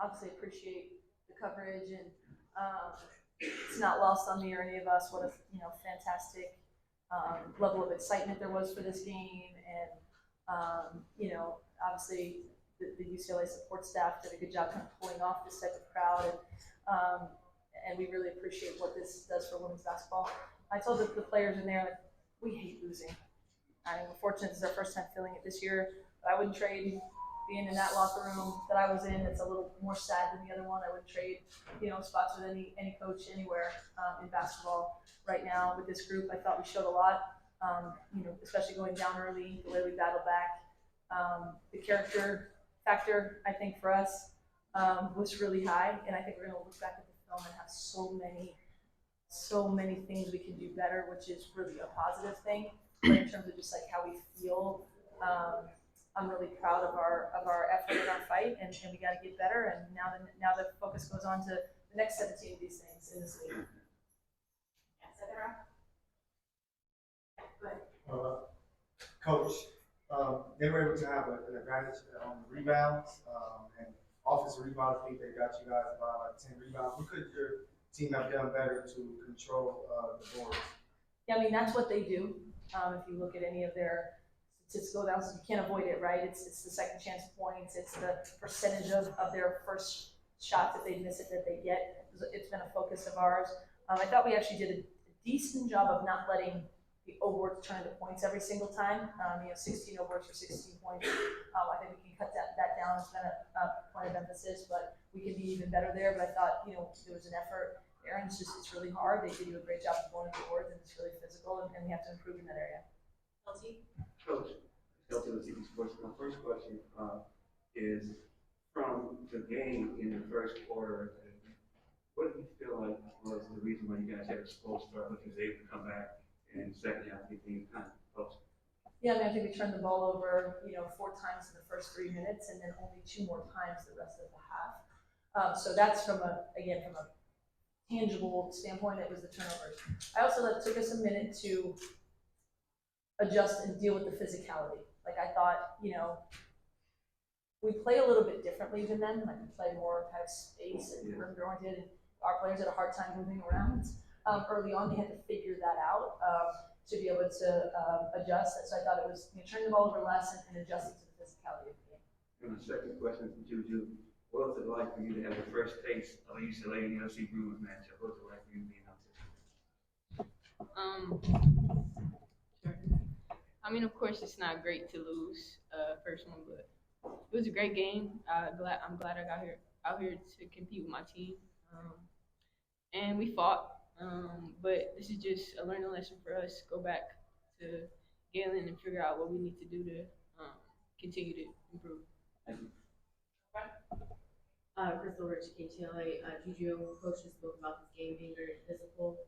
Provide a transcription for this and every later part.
Obviously appreciate the coverage, and it's not lost on me or any of us what a fantastic level of excitement there was for this game, and obviously the UCLA support staff did a good job kind of pulling off this type of crowd, and we really appreciate what this does for women's basketball. I told the players in there, like, we hate losing. I mean, we're fortunate this is our first time feeling it this year, but I wouldn't trade being in that locker room that I was in. It's a little more sad than the other one. I would trade, spots with any coach anywhere in basketball right now. With this group, I thought we showed a lot. Especially going down early, the way we battled back. The character factor, I think, for us was really high, and I think we're going to look back at the film and have so many things we can do better, which is really a positive thing. But in terms of just like how we feel, I'm really proud of our effort and our fight, and we got to get better. And now the focus goes on to the next 17 of these things in this league. Coach, they were able to have an advantage on rebounds and offensive rebounds. I think they got you guys about like 10 rebounds. What could your team have done better to control the boards? Yeah, I mean, that's what they do. If you look at any of their statistical analysis, you can't avoid it, right? It's the second chance points. It's the percentage of their first shots that they miss it that they get. It's been a focus of ours. I thought we actually did a decent job of not letting the overwork turn into points every single time. 16 overworks for 16 points. I think we can cut that down. It's been a point of emphasis, but we can be even better there. But I thought, there was an effort there, and it's really hard. They do a great job of blowing the boards, and it's really physical, and we have to improve in that area. Coach, Delta TV Sports. My first question is from the game in the first quarter. What do you feel like was the reason why you guys had a slow start, but you was able to come back in the second half of the game kind of close? Yeah, I think we turned the ball over, 4 times in the first 3 minutes, and then only 2 more times the rest of the half. So that's from a tangible standpoint, it was the turnovers. I also took us a minute to adjust and deal with the physicality. Like I thought, we play a little bit differently than them. Like we play more kind of space and perimeter oriented. And our players had a hard time moving around. Early on, they had to figure that out to be able to adjust. And so I thought it was turning the ball over less and adjusting to the physicality of the game. And the second question from JuJu. What was it like for you to have the first taste of a UCLA and USC Bruins matchup? What was it like for you being out there? Sure. I mean, of course, it's not great to lose first one, but it was a great game. I'm glad I got out here to compete with my team, and we fought. But this is just a learning lesson for us. Go back to Galen and figure out what we need to do to continue to improve. Thank you. Crystal Rich, KTLA. JuJu, coach spoke about this game being very physical.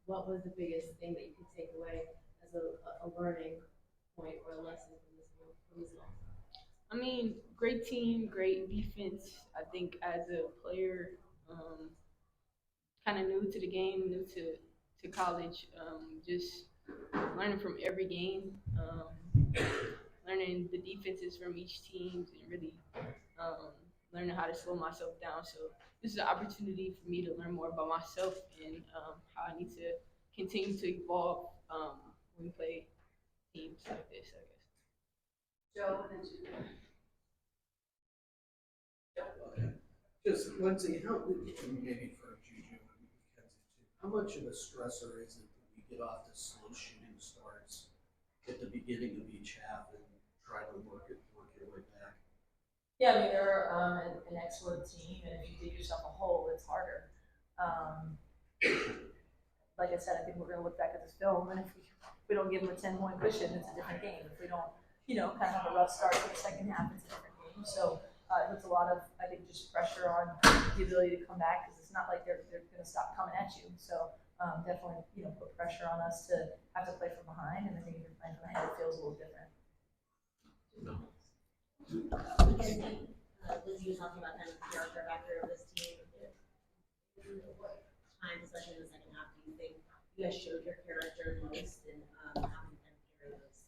What was the biggest thing that you could take away as a learning point or a lesson from this game? I mean, great team, great defense. I think as a player, kind of new to the game, new to college, just learning from every game, learning the defenses from each team, and really learning how to slow myself down. So this is an opportunity for me to learn more about myself and how I need to continue to evolve when we play teams like this, I guess. Joe, and then Just Lindsay, maybe for JuJu and McKenzie too, how much of a stressor is it that we get off the slow shooting starts at the beginning of each half and try to work your way back? Yeah, I mean, they're an excellent team, and if you dig yourself a hole, it's harder. Like I said, I think we're going to look back at this film, and if we don't give them a 10-point cushion, it's a different game. If we don't, kind of have a rough start to the second half, it's a different game. So it puts a lot of, I think, just pressure on the ability to come back, because it's not like they're going to stop coming at you. So definitely, put pressure on us to have to play from behind, and I think if you're playing from ahead, it feels a little different. Lindsay was talking about kind of the character factor of this team. What time, especially in the second half, do you think you guys showed your character most, and how can you kind of carry those?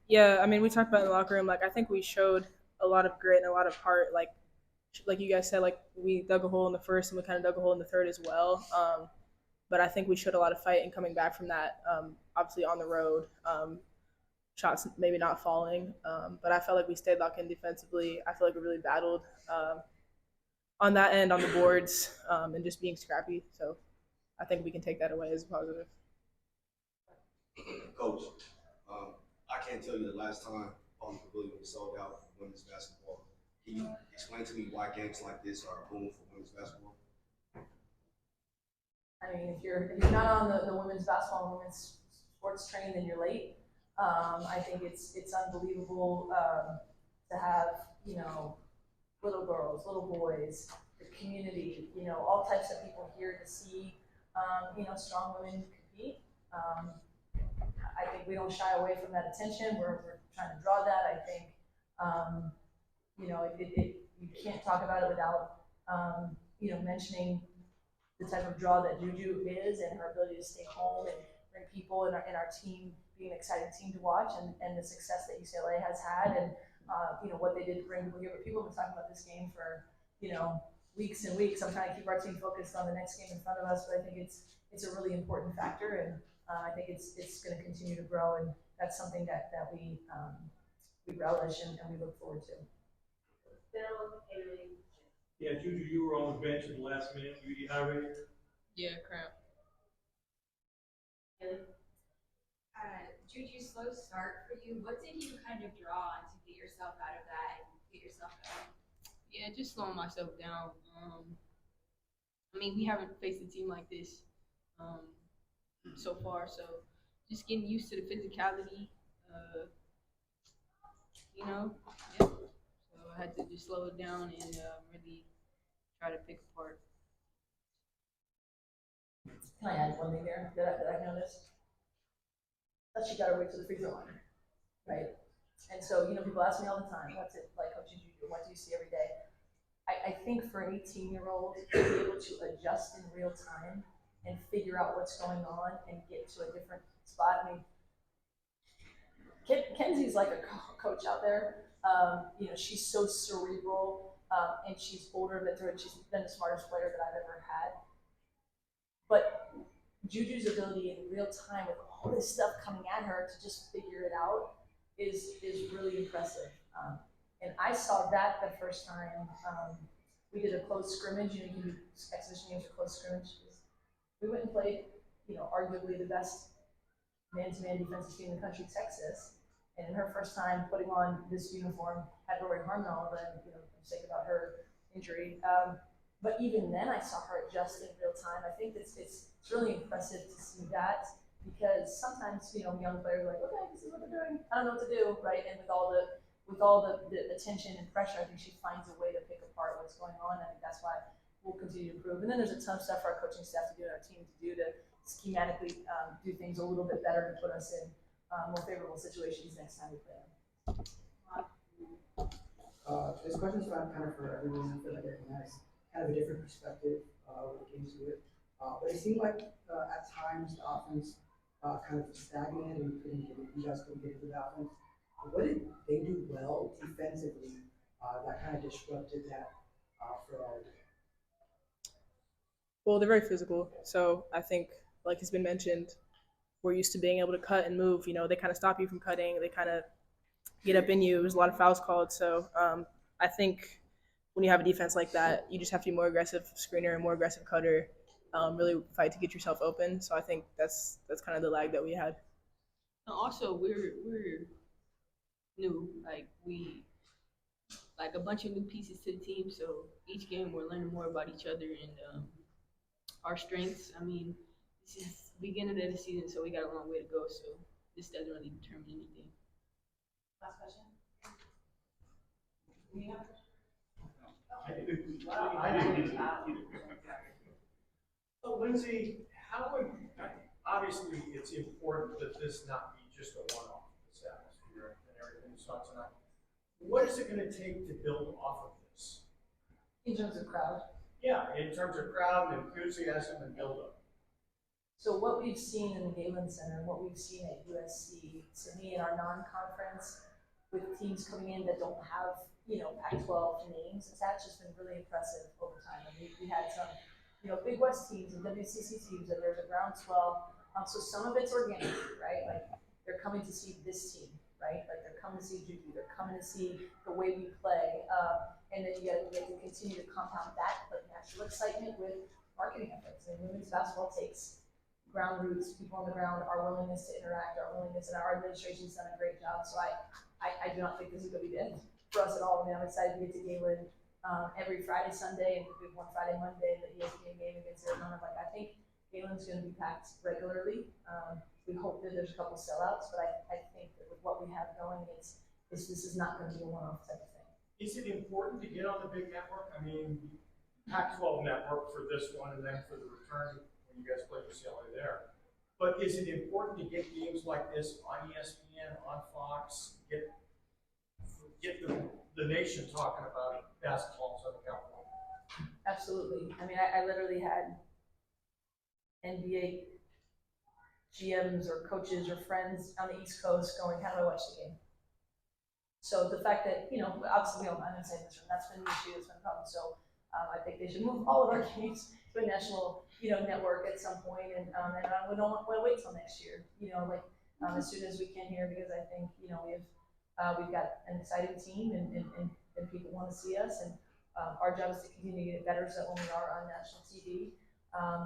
Yeah, I mean, we talked about in the locker room. Like, I think we showed a lot of grit and a lot of heart. Like you guys said, like we dug a hole in the first and we kind of dug a hole in the third as well. But I think we showed a lot of fight and coming back from that. Obviously on the road, shots maybe not falling, but I felt like we stayed locked in defensively. I feel like we really battled on that end on the boards and just being scrappy. So I think we can take that away as a positive. Coach, I can't tell you the last time Palm Pavilion was sold out for women's basketball. Can you explain to me why games like this are boom for women's basketball? I mean, if you're not on the women's basketball and women's sports train, then you're late. I think it's unbelievable to have, you know, little girls, little boys, the community, you know, all types of people here to see, you know, strong women compete. I think we don't shy away from that attention. We're trying to draw that. I think, you know, you can't talk about it without, you know, mentioning the type of draw that JuJu is and her ability to stay home and bring people in our team, be an exciting team to watch, and the success that UCLA has had, and you know, what they did to bring people here. But people have been talking about this game for, you know, weeks and weeks. I'm trying to keep our team focused on the next game in front of us, but I think it's a really important factor, and I think it's going to continue to grow, and that's something that we relish and we look forward to. Bill, Haley. Yeah, JuJu, you were on the bench at the last minute. You dehydrated? Yeah, cramp. Haley. JuJu, slow start for you. What did you kind of draw on to get yourself out of that and get yourself going? Yeah, just slowing myself down. I mean, we haven't faced a team like this so far, so just getting used to the physicality. You know, yeah. So I had to just slow it down and really try to pick apart. Can I add one thing there that I noticed? That she got her way to the free throw line, right? And so, you know, people ask me all the time, what's it like coaching JuJu? What do you see every day? I think for an 18-year-old to be able to adjust in real time and figure out what's going on and get to a different spot. I mean, McKenzie's like a coach out there. You know, she's so cerebral, and she's older than her, and she's been the smartest player that I've ever had. But JuJu's ability in real time with all this stuff coming at her to just figure it out is really impressive. And I saw that the first time we did a close scrimmage. You know, you can do exhibition games or close scrimmages. We went and played, you know, arguably the best man-to-man defensive team in the country, Texas. And in her first time putting on this uniform, had Rory Harmon all over, and, you know, I'm sick about her injury. But even then, I saw her adjust in real time. I think it's really impressive to see that, because sometimes, you know, young players are like, okay, this is what they're doing. I don't know what to do, right? And with all the attention and pressure, I think she finds a way to pick apart what's going on. I think that's why we'll continue to improve. And then there's a ton of stuff for our coaching staff to do and our team to do to schematically do things a little bit better and put us in more favorable situations next time we play them. This question's about kind of for everyone. I feel like everyone has kind of a different perspective when it came to it. But it seemed like at times the offense kind of stagnated and you guys couldn't get into the offense. What did they do well defensively that kind of disrupted that for all of you? Well, they're very physical, so I think, like has been mentioned, we're used to being able to cut and move. You know, they kind of stop you from cutting. They kind of get up in you. There's a lot of fouls called, so I think when you have a defense like that, you just have to be more aggressive screener and more aggressive cutter. Really fight to get yourself open. So I think that's kind of the lag that we had. And also, we're new. Like a bunch of new pieces to the team. So each game we're learning more about each other and our strengths. I mean, this is beginning of the season, so we got a long way to go. So this doesn't really determine anything. Last question. So Lindsay, obviously it's important that this not be just a one-off, this atmosphere and everything you saw tonight. What is it going to take to build off of this? In terms of crowd. Yeah, in terms of crowd and enthusiasm and build-up. So what we've seen in the Galen Center, and what we've seen at USC, to me in our non-conference, with teams coming in that don't have, Pac-12 names attached has been really impressive over time. And we had some, Big West teams and WCC teams, and there's a groundswell. So some of it's organic, right? Like they're coming to see this team, right? Like they're coming to see JuJu, they're coming to see the way we play. And then you get to continue to compound that like natural excitement with marketing efforts. And women's basketball takes ground roots, people on the ground, our willingness to interact, our willingness, and our administration's done a great job. So I do not think this is going to be the end for us at all. I mean, I'm excited to get to Galen every Friday, Sunday, and we have one Friday, Monday, the ESPN game against Arizona. Like I think Galen's going to be packed regularly. We hope that there's a couple sellouts, but I think that with what we have going, this is not going to be a one-off type of thing. Is it important to get on the big network? I mean, Pac-12 network for this one, and then for the return when you guys play UCLA there. But is it important to get games like this on ESPN, on Fox, get the nation talking about basketball in Southern California? Absolutely. I mean, I literally had NBA GMs or coaches or friends on the East Coast going, how do I watch the game? So the fact that, obviously I'm not saying this, that's been the issue, that's been a problem. So I think they should move all of our games to a national, network at some point, and we don't want to wait till next year, as soon as we can here, because I think, we've got an exciting team and people want to see us, and our job is to continue to get better so that when we are on national TV,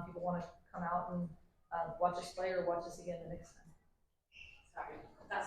people want to come out and watch us play or watch us again the next time. Sorry.